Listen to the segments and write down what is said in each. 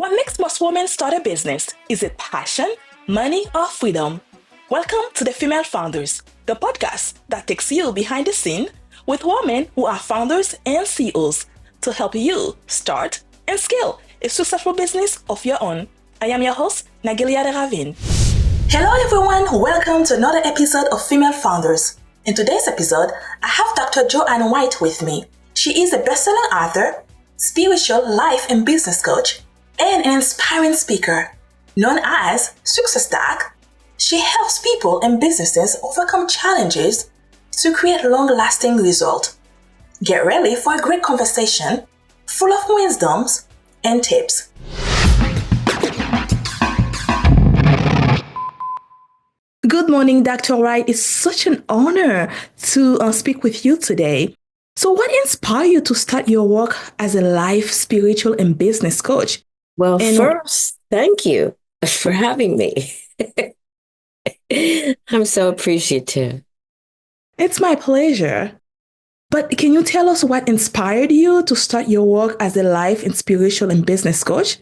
What makes most women start a business? Is it passion, money, or freedom? Welcome to the Female Founders, the podcast that takes you behind the scene with women who are founders and CEOs to help you start and scale a successful business of your own. I am your host, Nagilia de Ravin. Hello everyone, welcome to another episode of Female Founders. In today's episode, I have Dr. Joanne White with me. She is a best-selling author, spiritual life and business coach, and an inspiring speaker. Known as Success Doc, she helps people and businesses overcome challenges to create long-lasting results. Get ready for a great conversation full of wisdoms and tips. Good morning, Dr. White. It's such an honor to speak with you today. So what inspired you to start your work as a life, spiritual, and business coach? Well, first, thank you for having me. I'm so appreciative. It's my pleasure. But can you tell us what inspired you to start your work as a life and spiritual and business coach?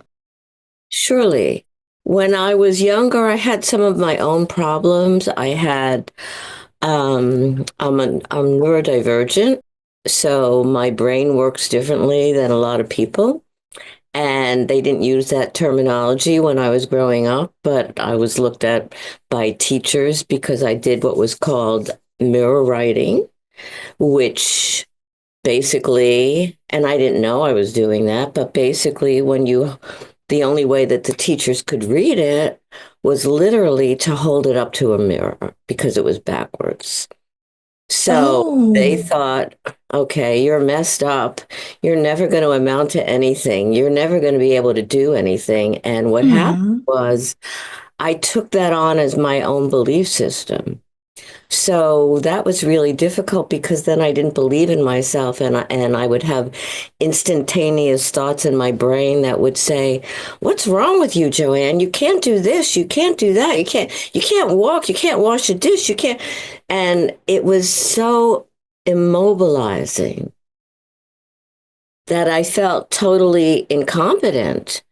Surely. When I was younger, I had some of my own problems. I'm neurodivergent, so my brain works differently than a lot of people. And they didn't use that terminology when I was growing up, but I was looked at by teachers because I did what was called mirror writing, which basically, and I didn't know I was doing that, but basically the only way that the teachers could read it was literally to hold it up to a mirror because it was backwards. So they thought, okay, you're messed up. You're never going to amount to anything. You're never going to be able to do anything. And what happened was I took that on as my own belief system. So that was really difficult because then I didn't believe in myself, and I would have instantaneous thoughts in my brain that would say, "What's wrong with you, Joanne? You can't do this. You can't do that. You can't walk. You can't wash a dish. You can't." And it was so immobilizing that I felt totally incompetent.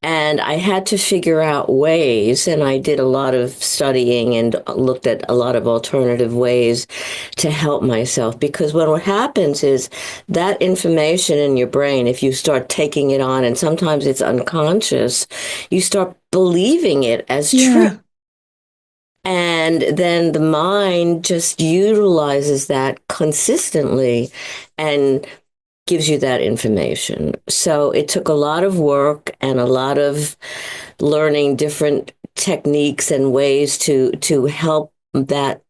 And I had to figure out ways, and I did a lot of studying and looked at a lot of alternative ways to help myself. Because what happens is that information in your brain, if you start taking it on, and sometimes it's unconscious, you start believing it as true. And then the mind just utilizes that consistently and gives you that information. So it took a lot of work and a lot of learning different techniques and ways to help that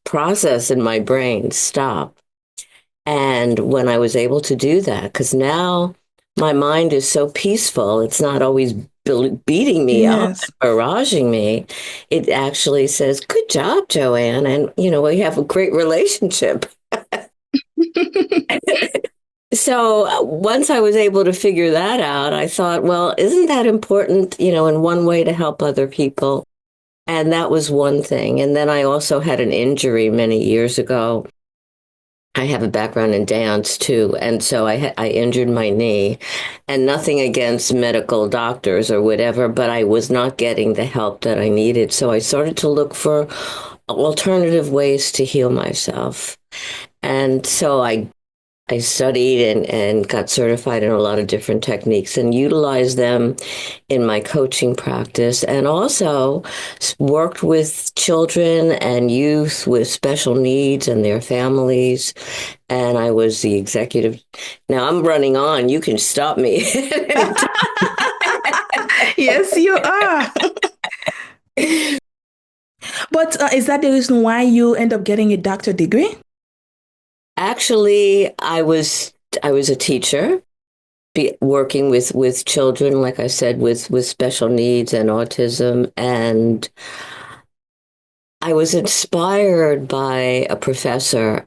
process in my brain stop. And when I was able to do that, because now my mind is so peaceful, it's not always beating me up, barraging me. It actually says, "Good job, Joanne." And, we have a great relationship. So once I was able to figure that out, I thought, well, isn't that important, in one way to help other people? And that was one thing. And then I also had an injury many years ago. I have a background in dance too. And so I injured my knee, and nothing against medical doctors or whatever, but I was not getting the help that I needed. So I started to look for alternative ways to heal myself. And so I studied and got certified in a lot of different techniques and utilized them in my coaching practice, and also worked with children and youth with special needs and their families. And I was the executive. Now I'm running on. You can stop me. Yes, you are. But is that the reason why you end up getting a doctorate degree? Actually, I was a teacher, working with children, like I said, with special needs and autism. And I was inspired by a professor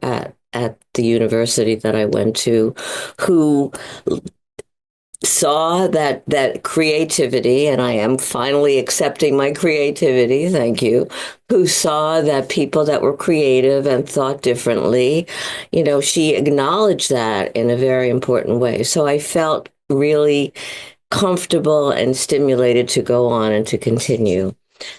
at the university that I went to, who saw that creativity, and I am finally accepting my creativity, thank you, who saw that people that were creative and thought differently, she acknowledged that in a very important way. So I felt really comfortable and stimulated to go on and to continue.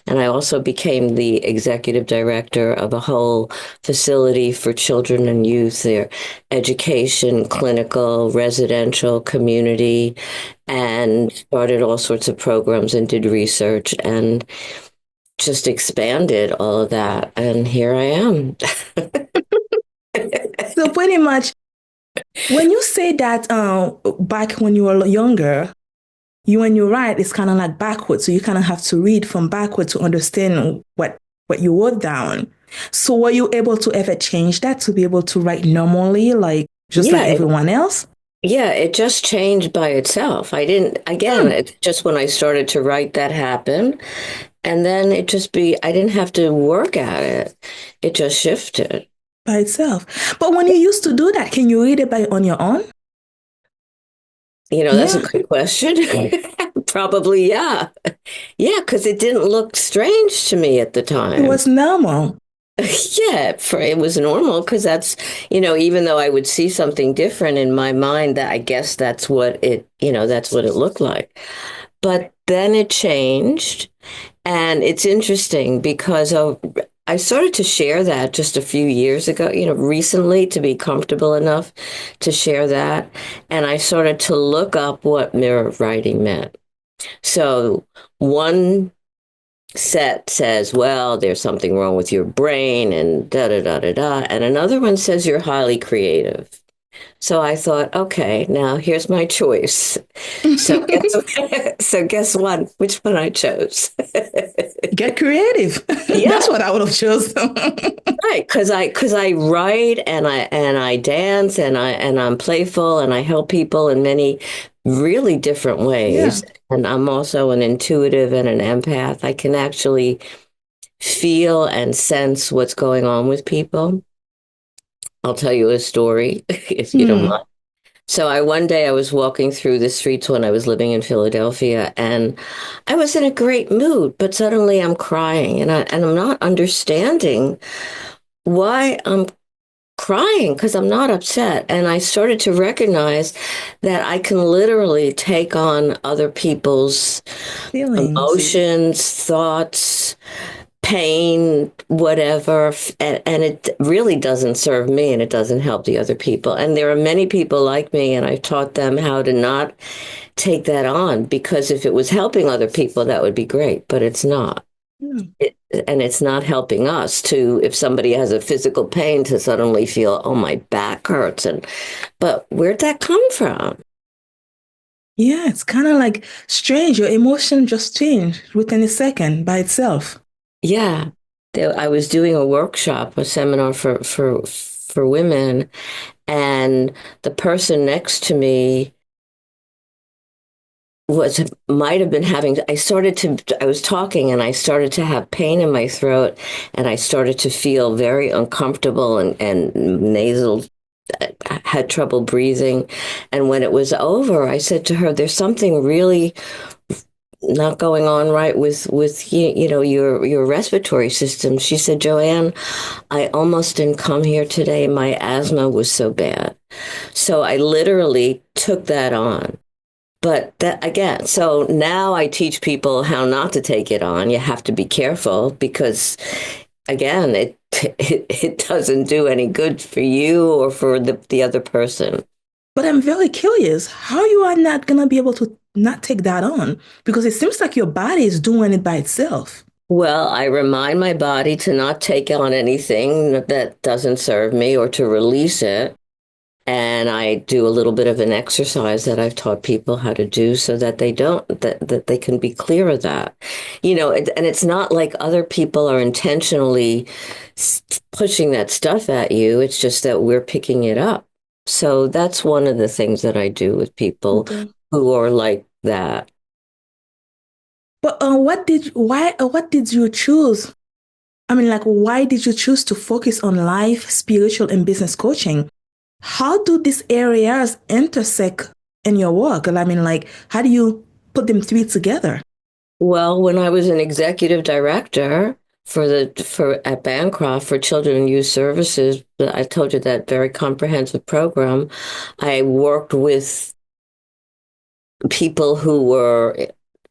And I also became the executive director of a whole facility for children and youth, their education, clinical, residential, community, and started all sorts of programs and did research and just expanded all of that. And here I am. So pretty much, when you say that back when you were younger, when you write, it's kind of like backwards. So you kind of have to read from backward to understand what you wrote down. So were you able to ever change that to be able to write normally, like just like Yeah, everyone else? yeah, it just changed by itself. I didn't, again, Hmm, it's just when I started to write that happened. And then I didn't have to work at it. It just shifted. by itself. But when you used to do that, can you read it by on your own? That's a Yeah, good question. Probably, yeah. Yeah, because it didn't look strange to me at the it time. was normal. Yeah, it was normal because even though I would see something different in my mind, that I guess that's what it looked like. But then it changed. And it's interesting because I started to share that just a few years ago, recently to be comfortable enough to share that. And I started to look up what mirror writing meant. So one set says, well, there's something wrong with your brain and da da da da da. And another one says you're highly creative. So I thought, okay, now here's my choice. So guess what? Which one I chose? Get creative. Yeah, That's what I would have chosen. right. Because I write and I dance and I'm playful and I help people in many really different Yeah. ways. And I'm also an intuitive and an empath. I can actually feel and sense what's going on with people. I'll tell you a story if you don't Hmm. mind. So one day I was walking through the streets when I was living in Philadelphia and I was in a great mood, but suddenly I'm crying and I'm not understanding why I'm crying because I'm not upset. And I started to recognize that I can literally take on other people's Feelings. emotions, thoughts, pain, whatever, and it really doesn't serve me and it doesn't help the other people. And there are many people like me, and I've taught them how to not take that on because if it was helping other people, that would be great, but it's not. Yeah. And it's not helping us to, if somebody has a physical pain, to suddenly feel, oh, my back hurts. But where'd that come from? Yeah, it's kind of like strange. Your emotion just changed within a second by itself. Yeah. I was doing a workshop, a seminar for women, and the person next to me might have been having I was talking and I started to have pain in my throat and I started to feel very uncomfortable and nasal. I had trouble breathing. And when it was over, I said to her, there's something really not going on right with your respiratory system. She said, Joanne, I almost didn't come here today. My asthma was so bad. So I literally took that on. But that again, so now I teach people how not to take it on. You have to be careful because again, it doesn't do any good for you or for the other person. But I'm very curious how you are not gonna be able to not take that on because it seems like your body is doing it by itself. Well, I remind my body to not take on anything that doesn't serve me or to release it. And I do a little bit of an exercise that I've taught people how to do so that that they can be clear of that. And it's not like other people are intentionally pushing that stuff at you. It's just that we're picking it up. So that's one of the things that I do with people Okay. who are like that. But what did you choose? I mean, like, why did you choose to focus on life, spiritual, and business coaching? How do these areas intersect in your work? And I mean, like, how do you put them three together? Well, when I was an executive director for at Bancroft for Children and Youth Services, I told you that very comprehensive program. I worked with people who were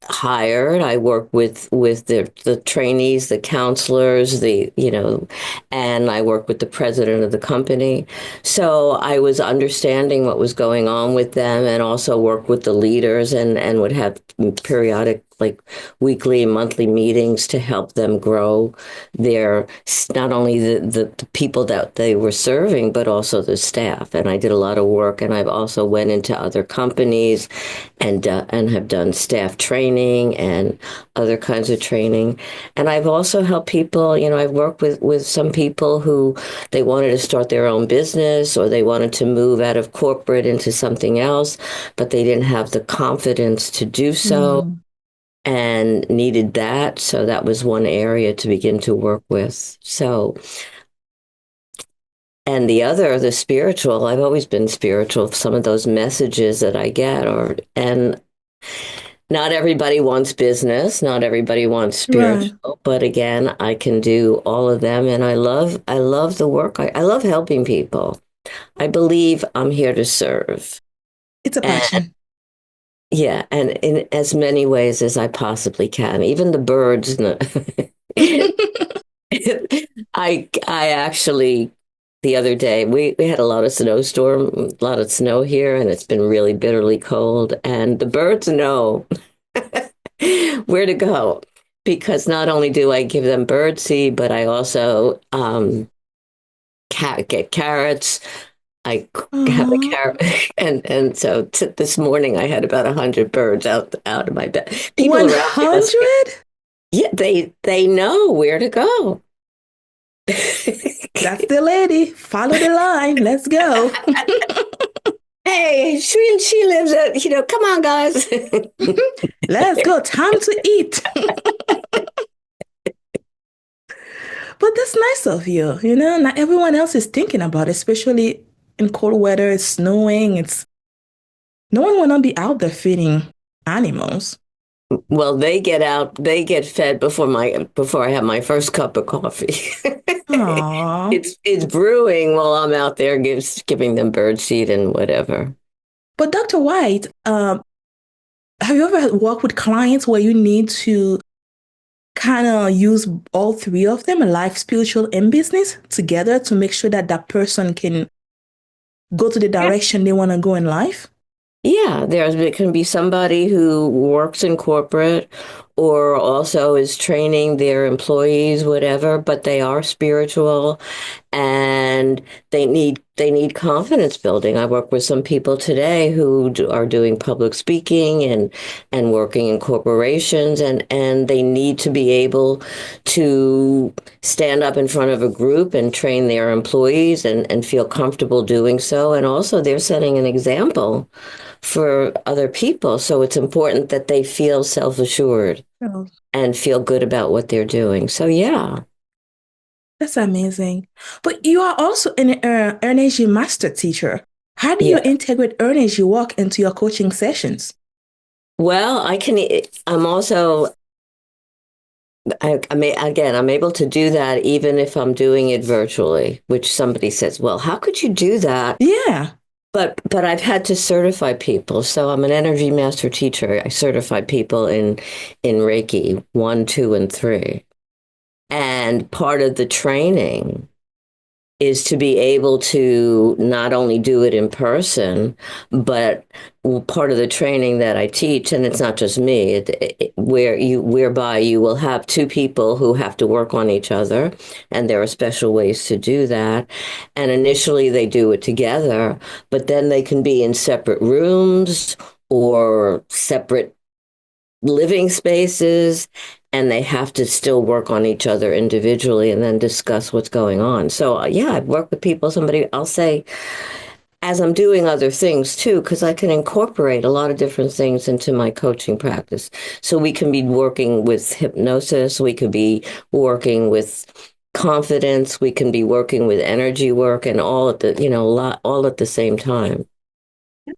hired. I work with the trainees, the counselors, and I work with the president of the company. So I was understanding what was going on with them, and also work with the leaders, and would have periodic, like, weekly and monthly meetings to help them grow their, not only the people that they were serving, but also the staff. And I did a lot of work, and I've also went into other companies and have done staff training and other kinds of training. And I've also helped people. I've worked with some people who they wanted to start their own business, or they wanted to move out of corporate into something else, but they didn't have the confidence to do so Mm, and needed that. So that was one area to begin to work with. So, and the other, the spiritual, I've always been spiritual. Some of those messages that I get are, and not everybody wants business, not everybody wants right. spiritual, but again, I can do all of them, and I love the work. I love helping people. I believe I'm here to serve. It's a And passion. yeah, and in as many ways as I possibly can. Even the birds. I actually, the other day, we had a lot of snowstorm, a lot of snow here, and it's been really bitterly cold. And the birds know where to go, because not only do I give them bird seed, but I also get carrots. I have a Aw, carrot, and so this morning I had about 100 birds out of my bed. People around me must be, 100? yeah, they know where to go. That's the lady. Follow the line. Let's go. Hey, she lives at, come on, guys. Let's go. Time to eat. But that's nice of you. Not everyone else is thinking about it, especially in cold weather. It's snowing. No one will not be out there feeding animals. Well, they get fed before I have my first cup of coffee. Aww. It's brewing while I'm out there giving them bird seed and whatever. But Dr. White, have you ever worked with clients where you need to kind of use all three of them, life, spiritual, and business, together to make sure that that person can go to the direction they want to go in life? Yeah, there can be somebody who works in corporate or also is training their employees, whatever, but they are spiritual and they need confidence building. I work with some people today who are doing public speaking and working in corporations, and they need to be able to stand up in front of a group and train their employees and feel comfortable doing so. And also they're setting an example for other people. So it's important that they feel self-assured Oh, and feel good about what they're doing. So yeah. that's amazing. But you are also an energy master teacher. How do you Yeah. integrate energy work into your coaching sessions? Well, I'm also, I'm able to do that even if I'm doing it virtually, which somebody says, well, how could you do that? Yeah. But I've had to certify people. So I'm an energy master teacher. I certify people in Reiki 1, 2, and 3. And part of the training is to be able to not only do it in person, but part of the training that I teach, and it's not just me, whereby you will have two people who have to work on each other, and there are special ways to do that. And initially they do it together, but then they can be in separate rooms or separate living spaces, and they have to still work on each other individually and then discuss what's going on. So, yeah, I've worked with people, I'll say, as I'm doing other things too, because I can incorporate a lot of different things into my coaching practice. So we can be working with hypnosis, we could be working with confidence, we can be working with energy work, and all at the same time.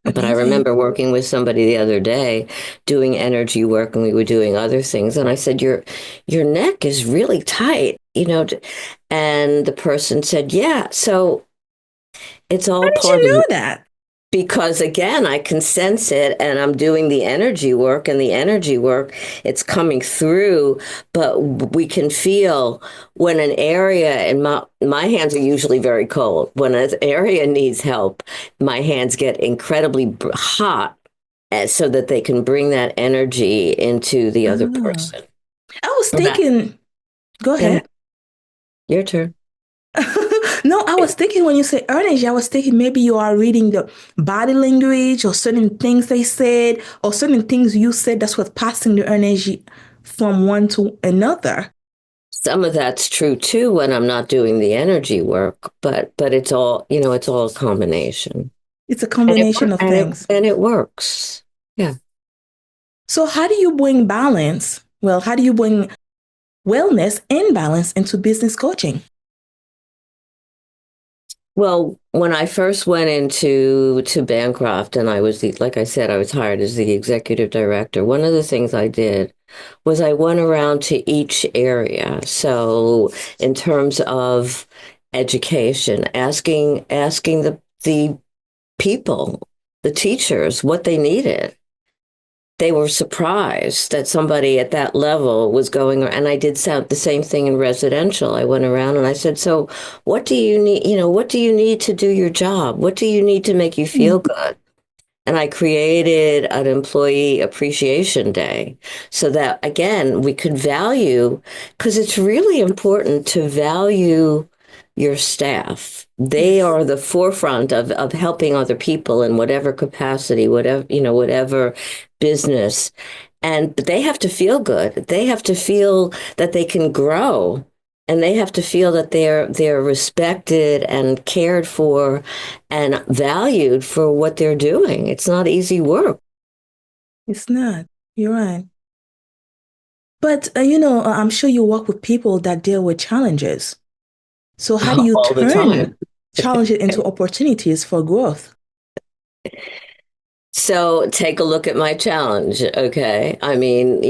But I Amazing. remember working with somebody the other day doing energy work, and we were doing other things. And I said, your neck is really tight, and the person said, yeah. So it's How all did part you of, know that? because again, I can sense it and I'm doing the energy work, and the energy work, it's coming through, but we can feel when an area, and my hands are usually very cold. When an area needs help, my hands get incredibly hot, so that they can bring that energy into the other Ah. person. I was That, thinking, go yeah, ahead. your turn. No, I was thinking when you say energy, I was thinking maybe you are reading the body language or certain things they said or certain things you said that's what passing the energy from one to another. Some of that's true too when I'm not doing the energy work, but it's all, it's all a combination. It's a And it combination work, of and it things. and it works. Yeah. So how do you bring balance? Well, how do you bring wellness and balance into business coaching? Well, when I first went into to Bancroft, and I was like I said, I was hired as the executive director. One of the things I did was I went around to each area. So in terms of education, asking the people, the teachers, what they needed. They were surprised that somebody at that level was going, and I did the same thing in residential. I went around and I said, so what do you need? What do you need to do your job? What do you need to make you feel Mm, good? And I created an employee appreciation day so that, again, we could value, because it's really important to value your staff. They yes. are the forefront of helping other people in whatever capacity, whatever business. And but they have to feel good. They have to feel that they can grow, and they have to feel that they're respected and cared for and valued for what they're doing. It's not easy work. It's not. You're right. But, I'm sure you work with people that deal with challenges. So how do you All the turn time. challenges into opportunities for growth? So take a look at my challenge. Okay. I mean,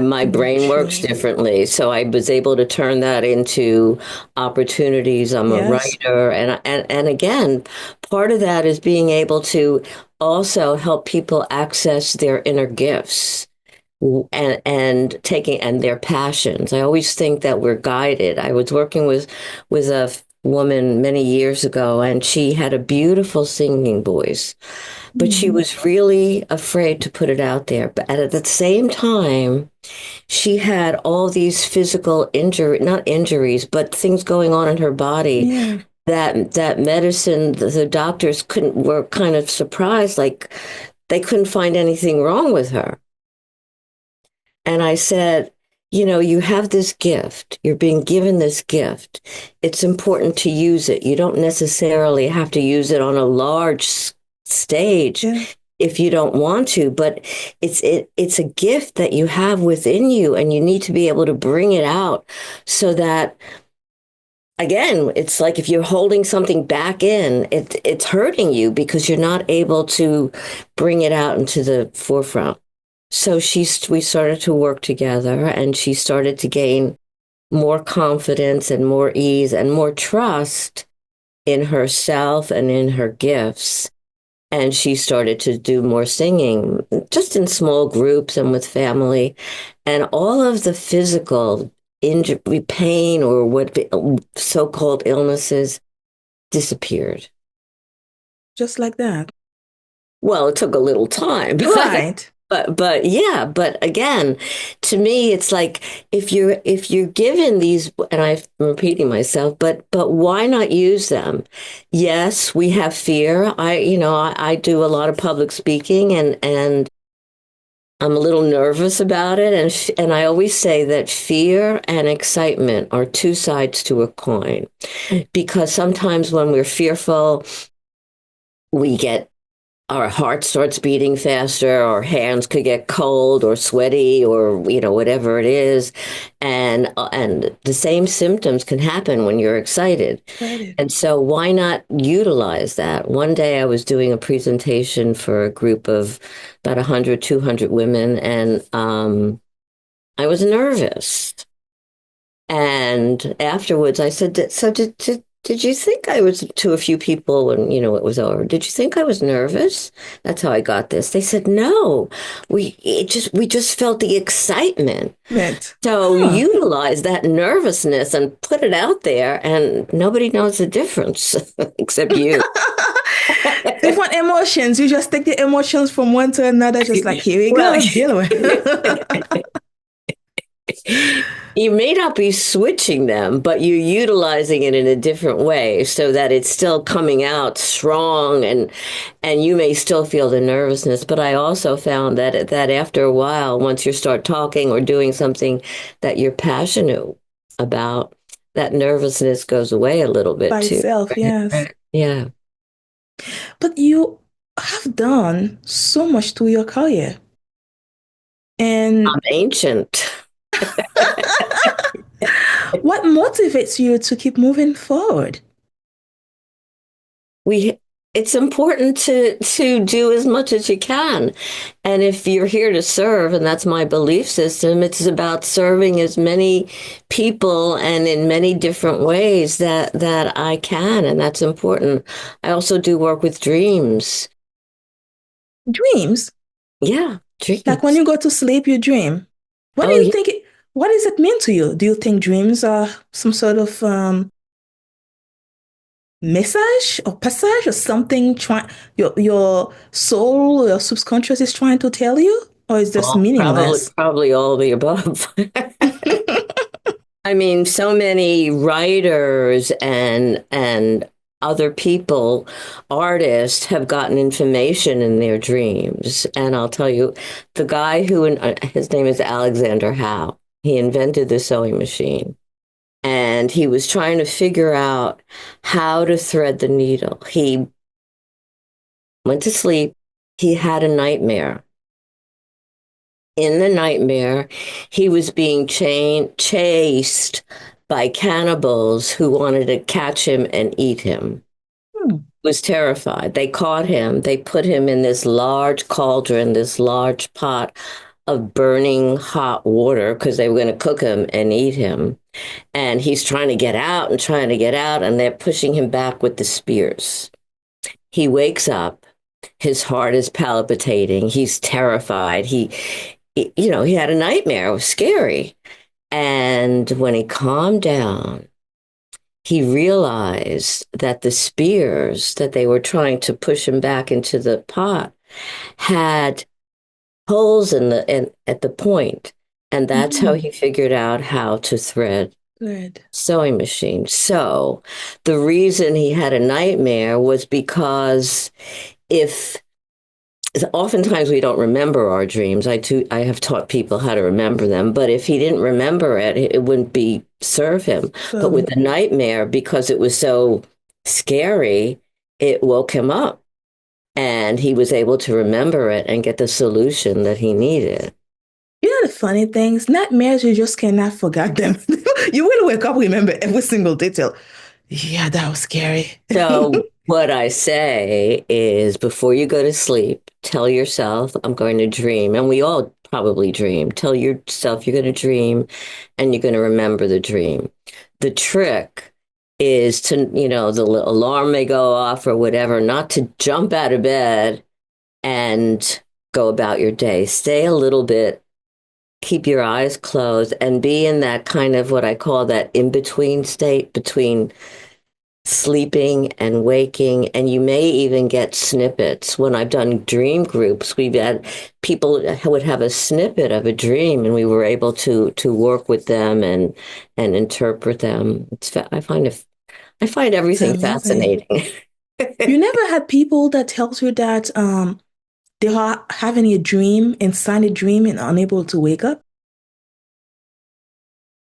my brain works Emotion. differently. So I was able to turn that into opportunities. I'm a Yes. writer. And again, part of that is being able to also help people access their inner gifts. And taking and their passions. I always think that we're guided. I was working with a woman many years ago, and she had a beautiful singing voice, but she Mhm. was really afraid to put it out there. But at the same time, she had all these physical injury, not injuries, but things going on in her body Yeah. that medicine, the doctors were kind of surprised, like they couldn't find anything wrong with her. And I said, you have this gift. You're being given this gift. It's important to use it. You don't necessarily have to use it on a large stage Yeah. if you don't want to, but it's a gift that you have within you, and you need to be able to bring it out so that, again, it's like if you're holding something back in, it's hurting you because you're not able to bring it out into the forefront. So we started to work together, and she started to gain more confidence and more ease and more trust in herself and in her gifts. And she started to do more singing, just in small groups and with family. And all of the physical injury, pain, or what so-called illnesses disappeared. Just like that. Well, it took a little time, Right. but yeah, but again, to me, it's like if you're given these, and I'm repeating myself, but why not use them? Yes, we have fear. I do a lot of public speaking, and I'm a little nervous about it, and I always say that fear and excitement are two sides to a coin, because sometimes when we're fearful, we get our heart starts beating faster, our hands could get cold or sweaty, or whatever it is, and the same symptoms can happen when you're excited. Excited. And so why not utilize that? One day I was doing a presentation for a group of about 100, 200 women, and I was nervous. And afterwards I said, so Did you think I was to a few people when, it was over? Did you think I was nervous? That's how I got this. They said, no, we just felt the excitement. Meant. So Huh. utilize that nervousness and put it out there, and nobody knows the difference except you. Different emotions. You just take the emotions from one to another, just like, here we Well, go, deal with it. you may not be switching them, but you're utilizing it in a different way so that it's still coming out strong, and you may still feel the nervousness. But I also found that after a while, once you start talking or doing something that you're passionate about, that nervousness goes away a little bit By too. itself, yes. Right. Yeah. But you have done so much to your career. And I'm ancient. what motivates you to keep moving forward? we it's important to do as much as you can, and if you're here to serve, and that's my belief system, it's about serving as many people and in many different ways that I can, and that's important. I also do work with dreams. Dreams. Yeah, Like when dreams. you go to sleep, you dream. What do Oh you yeah. think what does it mean to you? Do you think dreams are some sort of message or passage or something trying your soul or your subconscious is trying to tell you? Or is just Well, probably meaningless? probably all of the above. I mean, so many writers and other people, artists have gotten information in their dreams. And I'll tell you, the guy his name is Alexander Howe. He invented the sewing machine, and he was trying to figure out how to thread the needle. He went to sleep. He had a nightmare. In the nightmare, he was being chased by cannibals who wanted to catch him and eat him. Hmm. He was terrified. They caught him. They put him in this large cauldron, this large pot of burning hot water because they were going to cook him and eat him. And he's trying to get out and trying to get out, and they're pushing him back with the spears. He wakes up. His heart is palpitating. He's terrified. He had a nightmare. It was scary. And when he calmed down, he realized that the spears that they were trying to push him back into the pot had holes at the point. And that's how Mm, he figured out how to thread good. sewing machine. So the reason he had a nightmare was because if oftentimes we don't remember our dreams. I have taught people how to remember them, but if he didn't remember it wouldn't be serve him. But with So the nightmare, because it was so scary, it woke him up, and he was able to remember it and get the solution that he needed. you know the funny things, nightmares, you just cannot forget them. You will wake up, remember every single detail. Yeah, that was scary. So what I say is before you go to sleep, tell yourself, I'm going to dream. And we all probably dream. Tell yourself you're going to dream and you're going to remember the dream. The trick is to, the alarm may go off or whatever, not to jump out of bed and go about your day. Stay a little bit, keep your eyes closed, and be in that kind of what I call that in between state between sleeping and waking. And you may even get snippets. When I've done dream groups, we've had people would have a snippet of a dream, and we were able to work with them and interpret them. I find It's everything amazing. fascinating. You never had people that tells you that they are having a dream inside a dream and unable to wake up?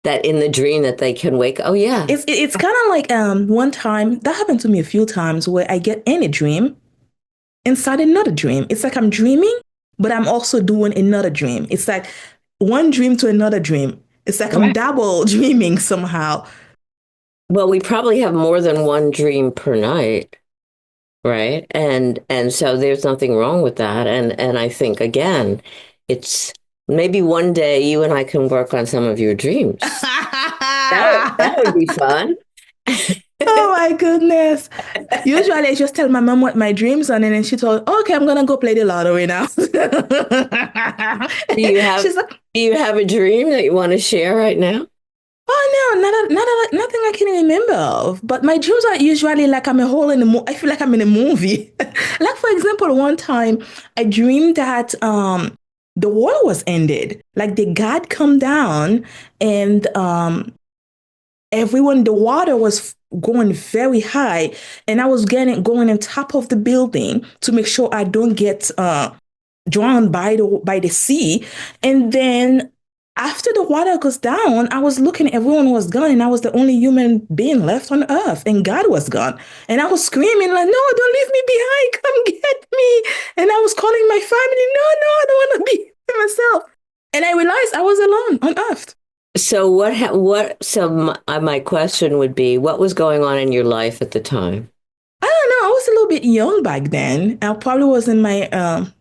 That in the dream that they can wake. Oh yeah. It's kind of like one time that happened to me a few times where I get in a dream inside another dream. It's like I'm dreaming, but I'm also doing another dream. It's like one dream to another dream. It's like I'm Right. double dreaming somehow. Well, we probably have more than one dream per night, right? And so there's nothing wrong with that. And I think again, it's maybe one day you and I can work on some of your dreams. That would be fun. Oh my goodness. Usually I just tell my mom what my dreams are, and then she told, okay, I'm gonna go play the lottery now. Do you have She's like, do you have a dream that you want to share right now? oh no, nothing I can remember of. But my dreams are usually like I'm a whole in a I feel like I'm in a movie. Like for example, one time I dreamed that the war was ended. Like the God come down and everyone the water was going very high and I was getting going on top of the building to make sure I don't get drowned by the sea. And then after the water goes down, I was looking, everyone was gone, and I was the only human being left on earth, and God was gone. And I was screaming, like, no, don't leave me behind, come get me. And I was calling my family, no, no, I don't want to be by myself. And I realized I was alone on earth. So my question would be, what was going on in your life at the time? I don't know. I was a little bit young back then. I probably was in my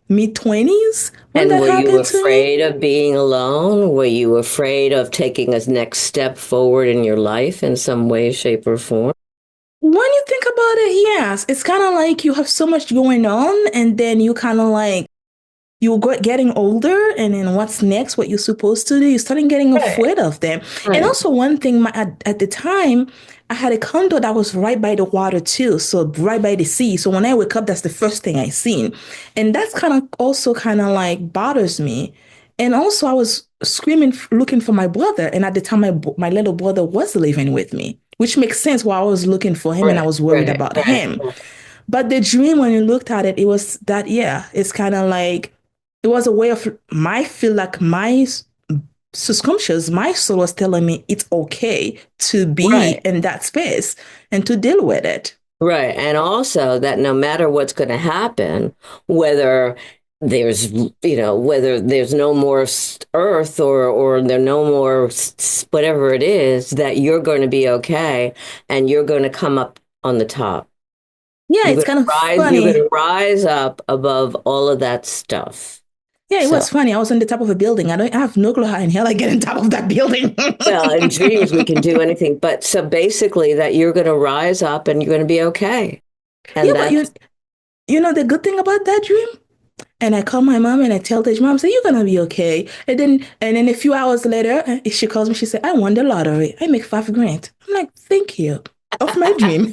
mid 20s when And that were you happened to me. afraid of being alone? Were you afraid of taking a next step forward in your life in some way, shape, or form? When you think about it, yes, it's kind of like you have so much going on, and then you kind of like getting older, and then what's next, what you're supposed to do, you're starting getting Right. afraid of them. And Right. also one thing, at the time I had a condo that was right by the water too, so right by the sea. So when I wake up, that's the first thing I seen, and that's kind of also kind of like bothers me. And also I was screaming looking for my brother, and at the time my little brother was living with me, which makes sense why I was looking for him and I Right. was worried Right. about Right. him. But the dream, when you looked at it, it was that, yeah, it's kind of like it was a way of my feel like my subconscious, my soul was telling me it's okay to be Right. in that space and to deal with it. Right. And also that no matter what's going to happen, whether there's, whether there's no more earth or there no more whatever it is, that you're going to be okay and you're going to come up on the top. Yeah, it's kind of You're going funny. to rise up above all of that stuff. Yeah, it So, was funny. I was on the top of a building. I have no clue how in hell I get on top of that building. well, in dreams, we can do anything. But so basically, that you're going to rise up and you're going to be okay. Yeah, And but that's you know the good thing about that dream? And I call my mom and I tell the mom, say, you're gonna be okay. And then a few hours later, she calls me, she said, I won the lottery. I make 5 grand. I'm like, thank you. Of my dream.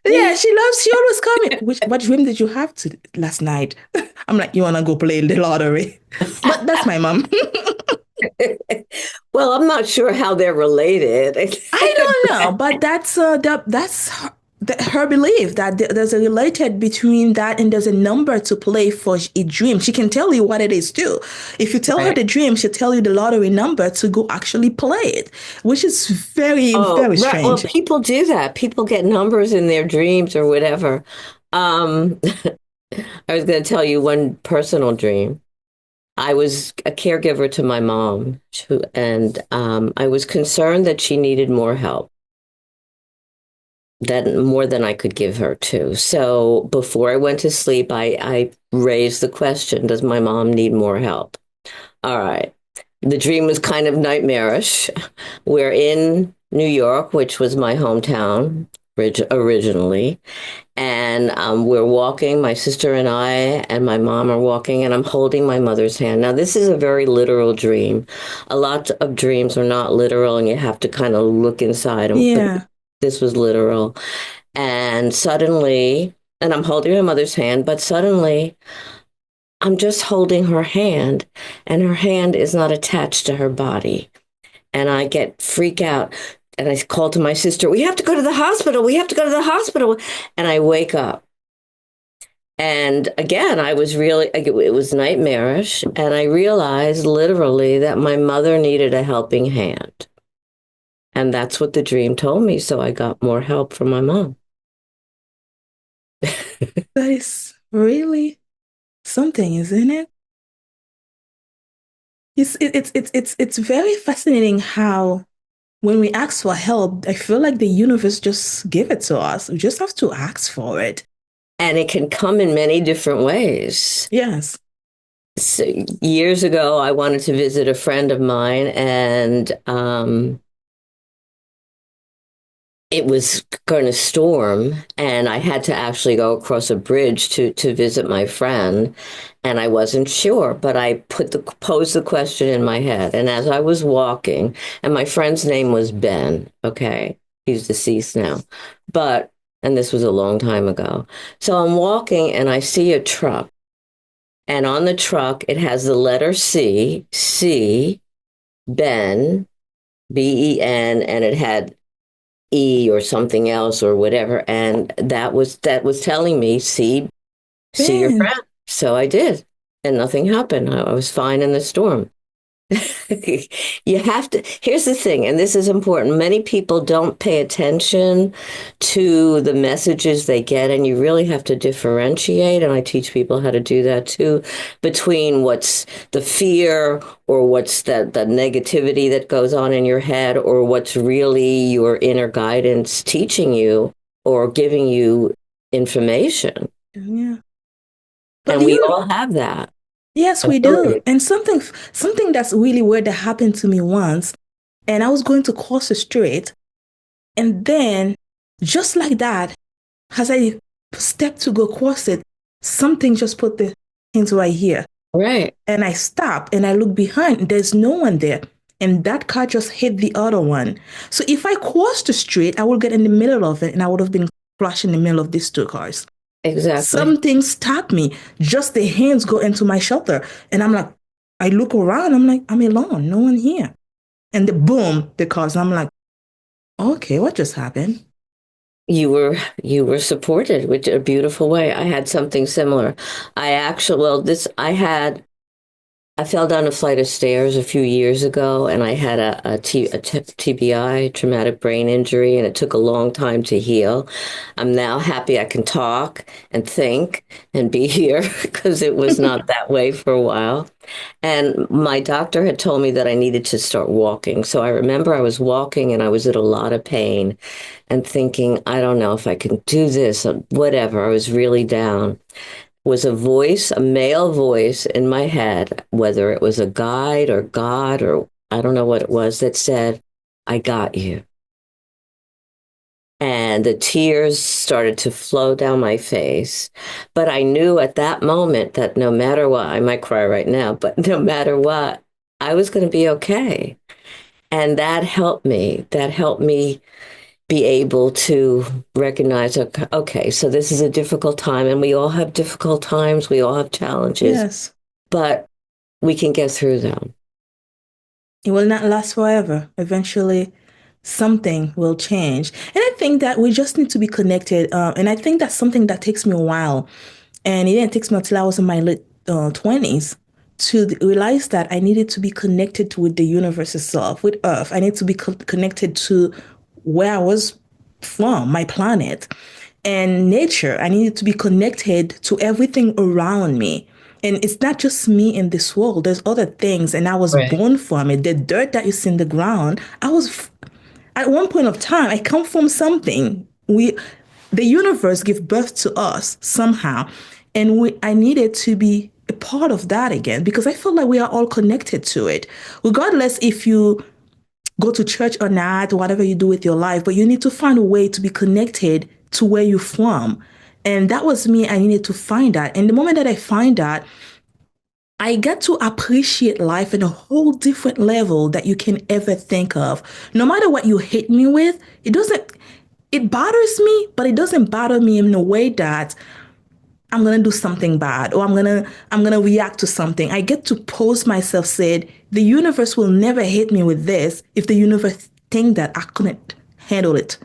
Yeah, she always call me. What dream did you have last night? I'm like, you wanna go play the lottery. But that's my mom. well, I'm not sure how they're related. I don't know, but that's her belief that there's a related between that, and there's a number to play for a dream. She can tell you what it is too. If you tell her Right. the dream, she'll tell you the lottery number to go actually play it, which is very, Oh, very right. Well, strange. people do that. People get numbers in their dreams or whatever. Um, I was going to tell you one personal dream. I was a caregiver to my mom, and I was concerned that she needed more help, that more than I could give her too. So before I went to sleep, I raised the question, does my mom need more help? All right. The dream was kind of nightmarish. We're in New York, which was my hometown originally. And we're walking, my sister and I and my mom are walking, and I'm holding my mother's hand. Now, this is a very literal dream. A lot of dreams are not literal, and you have to kind of look inside them, but Yeah. this was literal. And suddenly, and I'm holding my mother's hand, but suddenly I'm just holding her hand, and her hand is not attached to her body. And I get freak out. And I call to my sister, we have to go to the hospital. We have to go to the hospital. And I wake up. And again, I was really, it was nightmarish. And I realized literally that my mother needed a helping hand. And that's what the dream told me. So I got more help from my mom. That is really something, isn't it? It's very fascinating how when we ask for help, I feel like the universe just give it to us. We just have to ask for it. And it can come in many different ways. Yes. So years ago, I wanted to visit a friend of mine, and it was going to storm, and I had to actually go across a bridge to visit my friend, and I wasn't sure, but I posed the question in my head. And as I was walking, and my friend's name was Ben, okay, he's deceased now, but and this was a long time ago. So I'm walking and I see a truck, and on the truck it has the letter C, Ben, Ben, and it had E or something else or whatever. And that was telling me, see your Ben. friend. So I did. And nothing happened. I was fine in the storm. You have to, here's the thing, and this is important. Many people don't pay attention to the messages they get, and you really have to differentiate. And I teach people how to do that too, between what's the fear or what's the negativity that goes on in your head, or what's really your inner guidance teaching you or giving you information. Yeah. But And do we you all have that Yes, we do. ability. And something that's really weird that happened to me once, and I was going to cross the street, and then just like that, as I stepped to go cross it, something just put the hands right here. Right. And I stopped and I look behind, there's no one there. And that car just hit the other one. So if I crossed the street, I would get in the middle of it and I would have been crushed in the middle of these two cars. Exactly. Something stopped me. Just the hands go into my shelter. And I'm like, I look around, I'm like, I'm alone, no one here. And the boom, the cars. I'm like, okay, what just happened? You were supported, which a beautiful way. I had something similar. I actually, well, this I fell down a flight of stairs a few years ago, and I had a TBI, traumatic brain injury, and it took a long time to heal. I'm now happy I can talk and think and be here because it was not that way for a while. And my doctor had told me that I needed to start walking. So I remember I was walking and I was in a lot of pain and thinking, I don't know if I can do this or whatever. I was really down. Was a voice, a male voice in my head, whether it was a guide or God or I don't know what it was, that said, I got you. And the tears started to flow down my face. But I knew at that moment that no matter what, I might cry right now, but no matter what, I was going to be okay. And that helped me. That helped me be able to recognize, okay, okay, so this is a difficult time, and we all have difficult times, we all have challenges, Yes, but we can get through them. it will not last forever. Eventually, something will change. And I think that we just need to be connected. And I think that's something that takes me a while. And it didn't take me until I was in my late 20s to realize that I needed to be connected with the universe itself, with Earth. I need to be connected to where I was from, my planet, and nature. I needed to be connected to everything around me. And it's not just me in this world. There's other things, and I was Right. born from it. The dirt that you see in the ground, at one point of time, I come from something. The universe gave birth to us somehow, and I needed to be a part of that again because I feel like we are all connected to it, regardless if you go to church or not, whatever you do with your life. But you need to find a way to be connected to where you're from, and that was me. I needed to find that, and the moment that I find that, I get to appreciate life in a whole different level that you can ever think of. No matter what you hit me with, it bothers me, but it doesn't bother me in a way that I'm gonna do something bad or I'm gonna react to something. I get to pose myself, said, the universe will never hit me with this if the universe think that I couldn't handle it.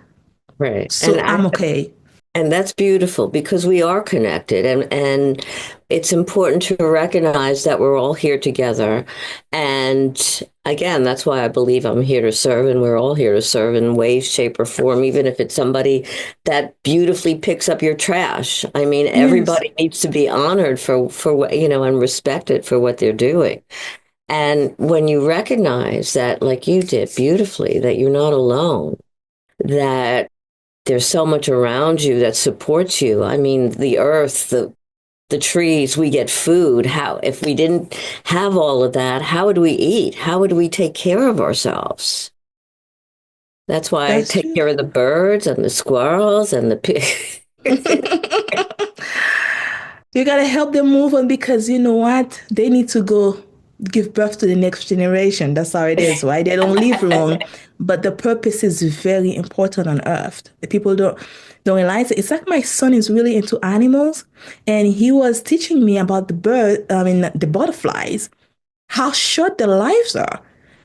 Right. So I'm okay. And that's beautiful because we are connected, and it's important to recognize that we're all here together. And again, that's why I believe I'm here to serve, and we're all here to serve in ways, shape, or form, even if it's somebody that beautifully picks up your trash. I mean, Yes. everybody needs to be honored for what, and respected for what they're doing. And when you recognize that, like you did beautifully, that you're not alone, that there's so much around you that supports you. I mean, the earth, the trees, we get food. How, if we didn't have all of that, how would we eat? How would we take care of ourselves? That's why I That's take true. care of the birds and the squirrels and the pig. You gotta help them move on because you know what? They need to go give birth to the next generation. That's how it is, right? They don't leave long, but the purpose is very important on Earth. The people don't realize it. It's like my son is really into animals, and he was teaching me about the butterflies, how short their lives are.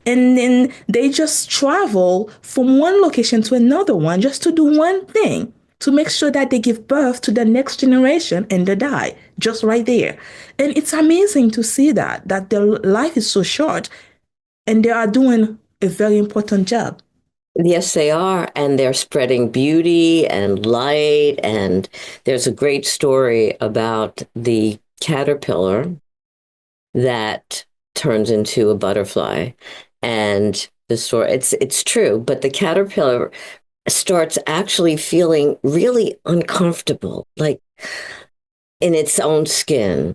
And then they just travel from one location to another one just to do one thing, to make sure that they give birth to the next generation and they die just right there. And it's amazing to see that their life is so short and they are doing a very important job. Yes, they are. And they're spreading beauty and light. And there's a great story about the caterpillar that turns into a butterfly. And the story, it's true, but the caterpillar starts actually feeling really uncomfortable, like in its own skin.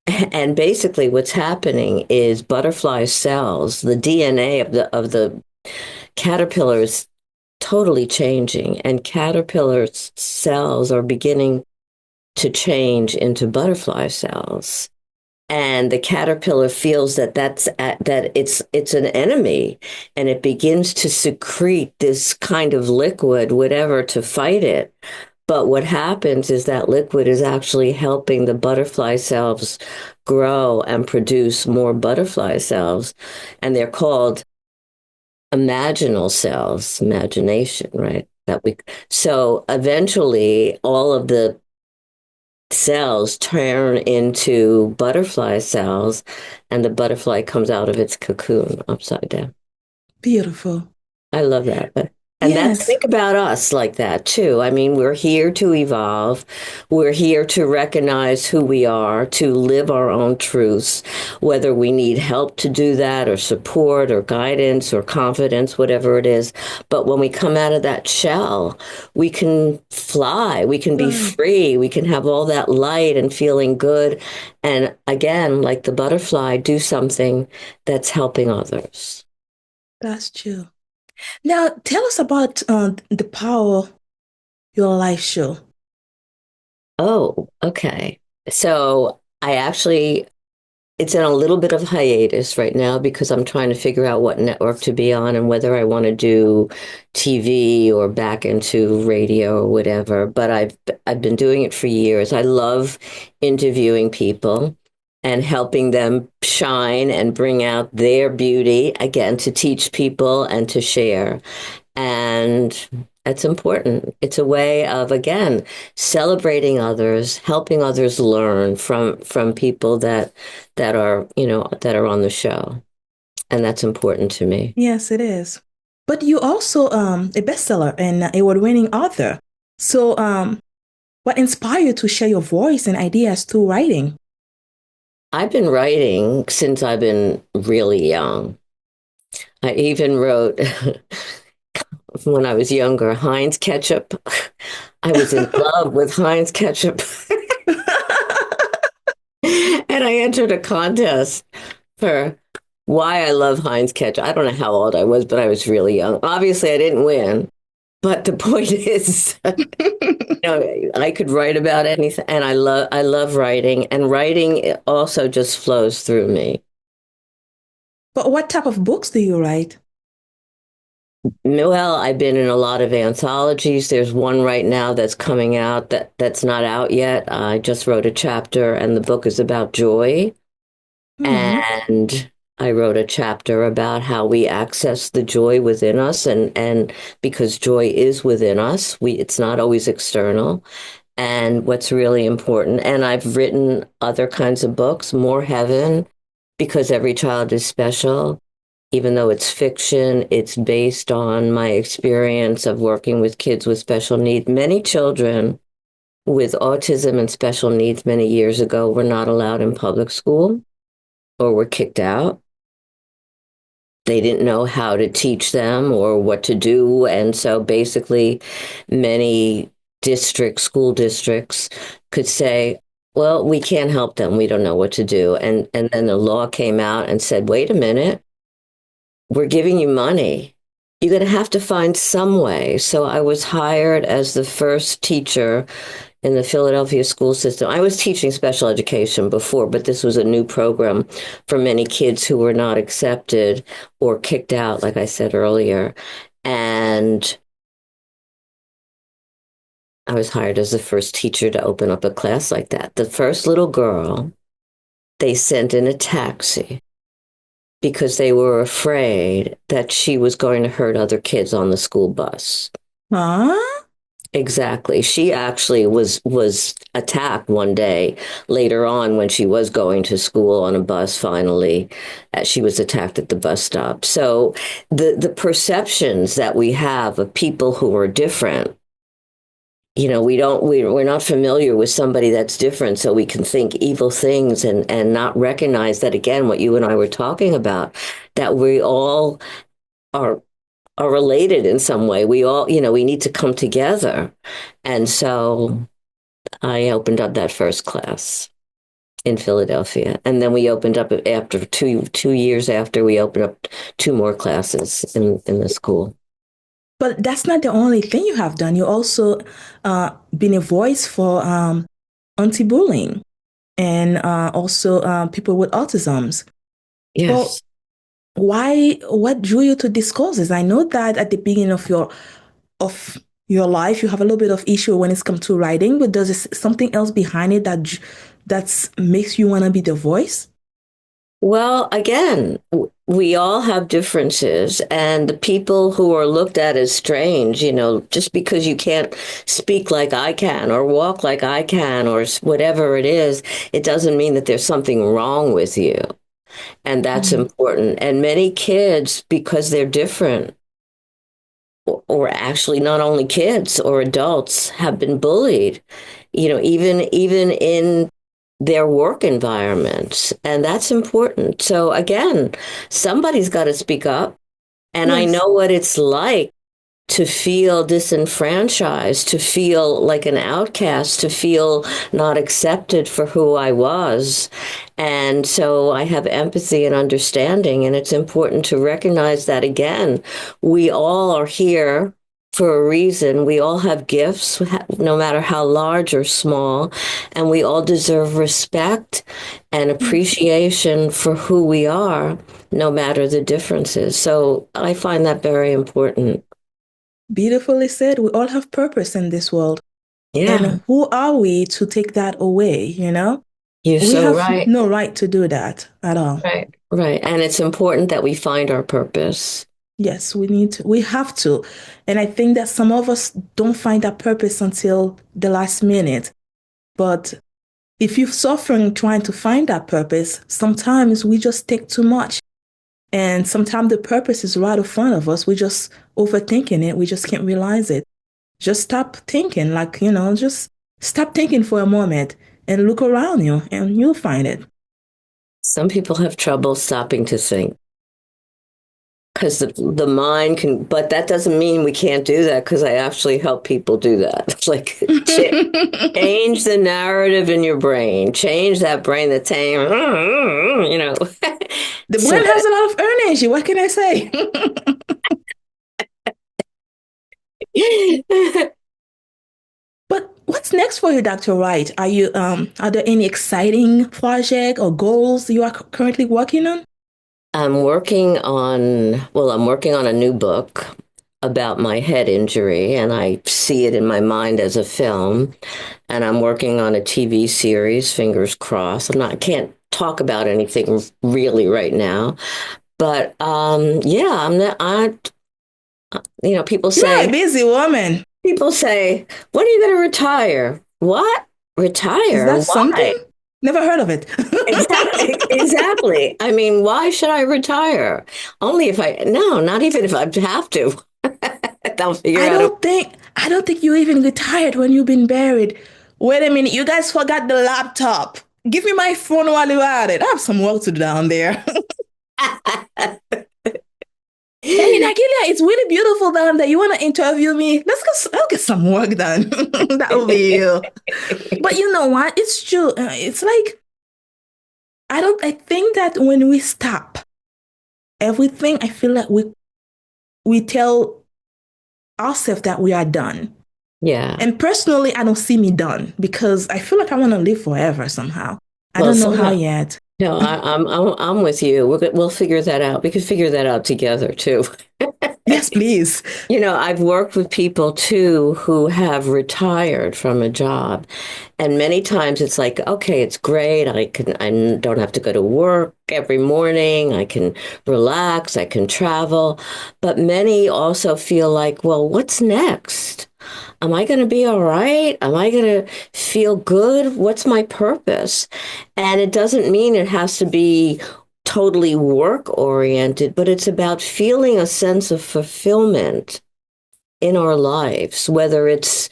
And basically what's happening is butterfly cells, the DNA of the caterpillar is totally changing, and caterpillar cells are beginning to change into butterfly cells. And the caterpillar feels that it's an enemy, and it begins to secrete this kind of liquid, whatever, to fight it. But what happens is that liquid is actually helping the butterfly cells grow and produce more butterfly cells, and they're called imaginal cells, imagination, right? That we so eventually all of the cells turn into butterfly cells, and the butterfly comes out of its cocoon upside down. Beautiful. I love that. And that's, Yes. think about us like that too. I mean, we're here to evolve. We're here to recognize who we are, to live our own truths, whether we need help to do that or support or guidance or confidence, whatever it is. But when we come out of that shell, we can fly, we can be Right. free, we can have all that light and feeling good. And again, like the butterfly, do something that's helping others. That's true. Now, tell us about the Power Your Life show. Oh, okay. So I actually, it's in a little bit of hiatus right now because I'm trying to figure out what network to be on and whether I want to do TV or back into radio or whatever. But I've been doing it for years. I love interviewing people and helping them shine and bring out their beauty, again, to teach people and to share. And that's important. It's a way of, again, celebrating others, helping others learn from people that are, that are on the show. And that's important to me. Yes, it is. But you also a bestseller and award-winning author. So what inspired you to share your voice and ideas through writing? I've been writing since I've been really young. I even wrote when I was younger, Heinz ketchup. I was in love with Heinz ketchup. And I entered a contest for why I love Heinz ketchup. I don't know how old I was, but I was really young. Obviously, I didn't win. But the point is, I could write about anything, and I love writing, and writing also just flows through me. But what type of books do you write? Well, I've been in a lot of anthologies. There's one right now that's coming out that's not out yet. I just wrote a chapter, and the book is about joy. Hmm. And I wrote a chapter about how we access the joy within us, and because joy is within us, we it's not always external. And what's really important. And I've written other kinds of books, More Heaven, because every child is special. Even though it's fiction, it's based on my experience of working with kids with special needs. Many children with autism and special needs many years ago were not allowed in public school or were kicked out. They didn't know how to teach them or what to do. And so basically, many school districts could say, well, we can't help them. We don't know what to do. And then the law came out and said, wait a minute, we're giving you money you're going to have to find some way. So I was hired as the first teacher in the Philadelphia school system. I was teaching special education before, but this was a new program for many kids who were not accepted or kicked out, like I said earlier. And I was hired as the first teacher to open up a class like that. The first little girl, they sent in a taxi because they were afraid that she was going to hurt other kids on the school bus. Huh? Exactly. She actually was attacked one day later on when she was going to school on a bus finally. She was attacked at the bus stop. So the perceptions that we have of people who are different, we're not familiar with somebody that's different, so we can think evil things and not recognize that, again, what you and I were talking about, that we all are are related in some way. We all, we need to come together. And so I opened up that first class in Philadelphia. And then we opened up after 2 years after, we opened up two more classes in the school. But that's not the only thing you have done. You also been a voice for anti-bullying and also people with autisms. Well, Yes. what drew you to these causes? I know that at the beginning of your life, you have a little bit of issue when it's come to writing, but there's something else behind it that makes you want to be the voice? Well, again, we all have differences, and the people who are looked at as strange, just because you can't speak like I can or walk like I can or whatever it is, it doesn't mean that there's something wrong with you. And that's Mm. important. And many kids, because they're different, or actually not only kids or adults, have been bullied, even in their work environments. And that's important. So again, somebody's got to speak up. And I Yes. know what it's like to feel disenfranchised, to feel like an outcast, to feel not accepted for who I was. And so I have empathy and understanding. And it's important to recognize that, again, we all are here for a reason. We all have gifts, no matter how large or small, and we all deserve respect and Yes. appreciation for who we are, no matter the differences. So I find that very important. Beautifully said. We all have purpose in this world. Yeah, And who are we to take that away, you're We so have right. no right to do that at all. Right. Right. And it's important that we find our purpose. Yes, we have to. And I think that some of us don't find that purpose until the last minute. But if you're suffering trying to find that purpose, sometimes we just take too much. And sometimes the purpose is right in front of us. We just overthinking it. We just can't realize it. Just stop thinking, just stop thinking for a moment and look around you and you'll find it. Some people have trouble stopping to think because the mind can, but that doesn't mean we can't do that because I actually help people do that. It's like change the narrative in your brain, change that brain that's saying, The so brain that has a lot of energy. What can I say? But what's next for you, Dr. Wright? Are there any exciting project or goals you are currently working on? I'm working on a new book about my head injury, and I see it in my mind as a film. And I'm working on a TV series, fingers crossed. Can't talk about anything really right now, but yeah, I'm not. People You are a say, busy woman. when are you going to retire? What? Is Retire? that something? Why? Never heard of it. Exactly. Exactly. I mean, why should I retire? Only if no, not even if I have to. I'll figure out a. I don't think you even retired when you've been buried. Wait a minute, you guys forgot the laptop. Give me my phone while you're at it. I have some work to do down there. Hey, Nakilia, it's really beautiful down there. You want to interview me? I'll get some work done. That will be you. But you know what? It's true. It's like, I think that when we stop everything, I feel like we tell ourselves that we are done. Yeah. And personally, I don't see me done because I feel like I want to live forever somehow. I Well, don't know how somehow, yet. no, I'm with you. We'll figure that out. We could figure that out together too. Yes, please. I've worked with people too who have retired from a job. And many times it's like, okay, it's great. I don't have to go to work every morning. I can relax. I can travel. But many also feel like, well, what's next? Am I going to be all right? Am I going to feel good? What's my purpose? And it doesn't mean it has to be totally work oriented, but it's about feeling a sense of fulfillment in our lives, whether it's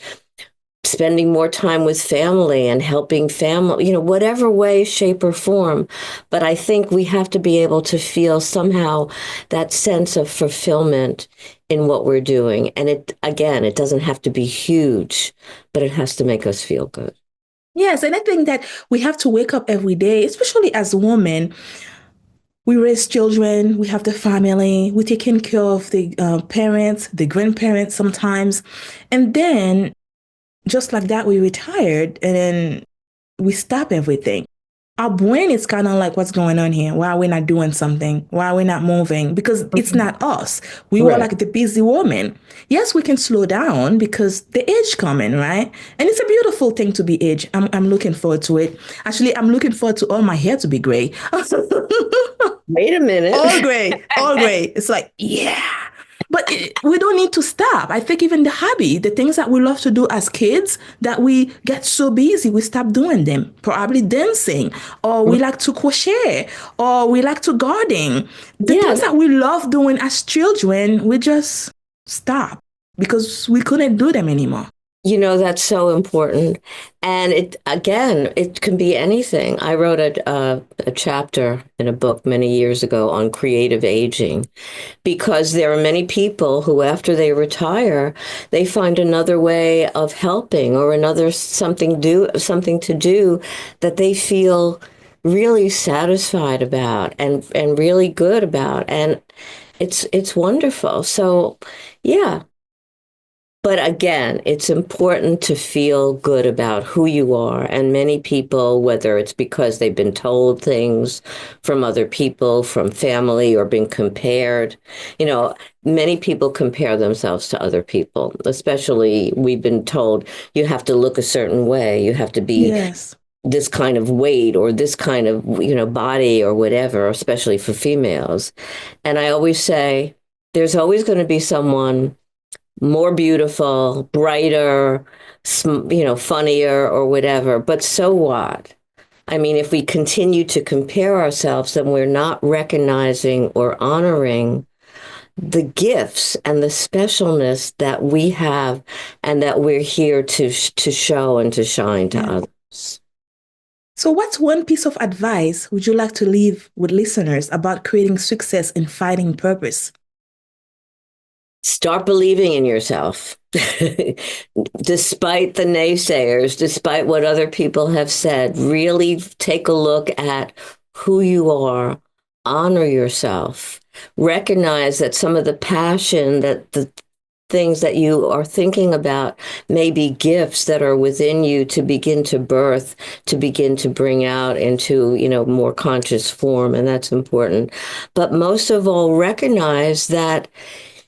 spending more time with family and helping family, whatever way, shape, or form. But I think we have to be able to feel somehow that sense of fulfillment in what we're doing. And again, it doesn't have to be huge, but it has to make us feel good. Yes, and I think that we have to wake up every day, especially as women. We raise children, we have the family, we're taking care of the parents, the grandparents sometimes. And then, just like that, we retired and then we stop everything. Our brain is kind of like, what's going on here? Why are we not doing something? Why are we not moving? Because it's Mhm. not us. We were Right. like the busy woman. Yes, we can slow down because the age coming, right? And it's a beautiful thing to be age. I'm looking forward to it. Actually, I'm looking forward to all my hair to be gray. Wait a minute. All gray, all gray. It's like, yeah. But we don't need to stop. I think even the hobby, the things that we love to do as kids, that we get so busy, we stop doing them. Probably dancing, or we like to crochet, or we like to garden. The things Yeah, that we love doing as children, we just stop because we couldn't do them anymore. that's so important. And it can be anything. I wrote a chapter in a book many years ago on creative aging because there are many people who, after they retire, they find another way of helping or another something to do that they feel really satisfied about and really good about. And it's wonderful. So, yeah. But again, it's important to feel good about who you are. And many people, whether it's because they've been told things from other people, from family, or been compared, many people compare themselves to other people. Especially, we've been told you have to look a certain way, you have to be Yes. this kind of weight or this kind of, body or whatever, especially for females. And I always say, there's always going to be someone more beautiful, brighter, funnier or whatever. But so what? I mean, if we continue to compare ourselves, then we're not recognizing or honoring the gifts and the specialness that we have and that we're here to show and to shine to Yeah. others. So, what's one piece of advice would you like to leave with listeners about creating success and finding purpose? Start believing in yourself. Despite the naysayers, despite what other people have said, really take a look at who you are, honor yourself, recognize that some of the passion, that the things that you are thinking about may be gifts that are within you to begin to birth, to begin to bring out into, more conscious form. And that's important. But most of all, recognize that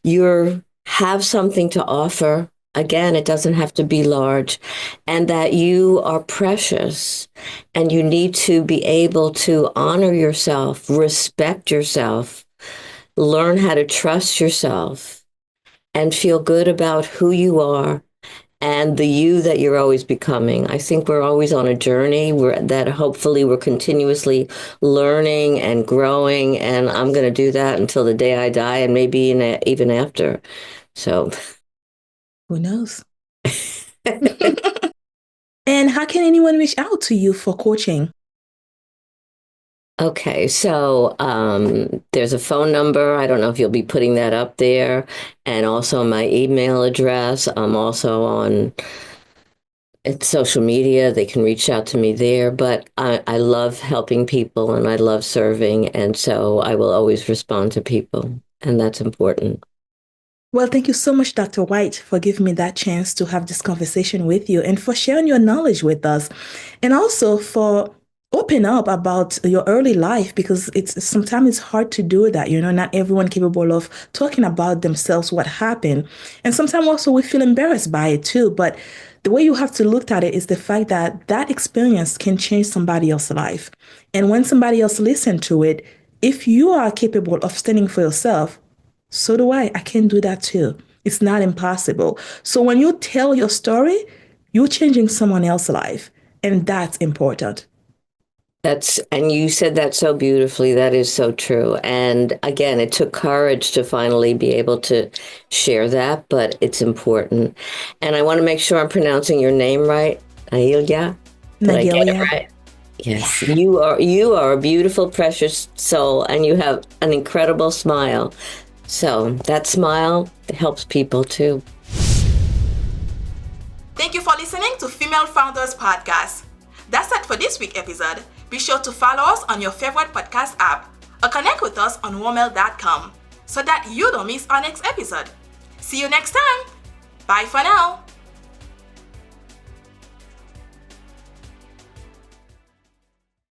you have something to offer. Again, it doesn't have to be large, and that you are precious and you need to be able to honor yourself, respect yourself, learn how to trust yourself, and feel good about who you are and the you that you're always becoming. I think we're always on a journey that hopefully we're continuously learning and growing. And I'm going to do that until the day I die and maybe even after. So, Who knows? And how can anyone reach out to you for coaching? okay. So, there's a phone number. I don't know if you'll be putting that up there, and also my email address. I'm also on it's social media. They can reach out to me there, but I love helping people and I love serving. And so I will always respond to people. And that's important. Well, thank you so much, Dr. White, for giving me that chance to have this conversation with you and for sharing your knowledge with us. And also for open up about your early life because it's sometimes it's hard to do that. Not everyone capable of talking about themselves, what happened. And sometimes also we feel embarrassed by it too. But the way you have to look at it is the fact that that experience can change somebody else's life. And when somebody else listens to it, if you are capable of standing for yourself, so do I. I can do that too. It's not impossible. So when you tell your story, you're changing someone else's life. And that's important. And you said that so beautifully. That is so true. And again, it took courage to finally be able to share that, but it's important. And I want to make sure I'm pronouncing your name right. Ailya. Did I get it Nagelia. right? Yes, Yeah. you are a beautiful, precious soul, and you have an incredible smile. So that smile helps people too. Thank you for listening to Female Founders Podcast. That's it for this week's episode. Be sure to follow us on your favorite podcast app or connect with us on womel.com so that you don't miss our next episode. See you next time. Bye for now.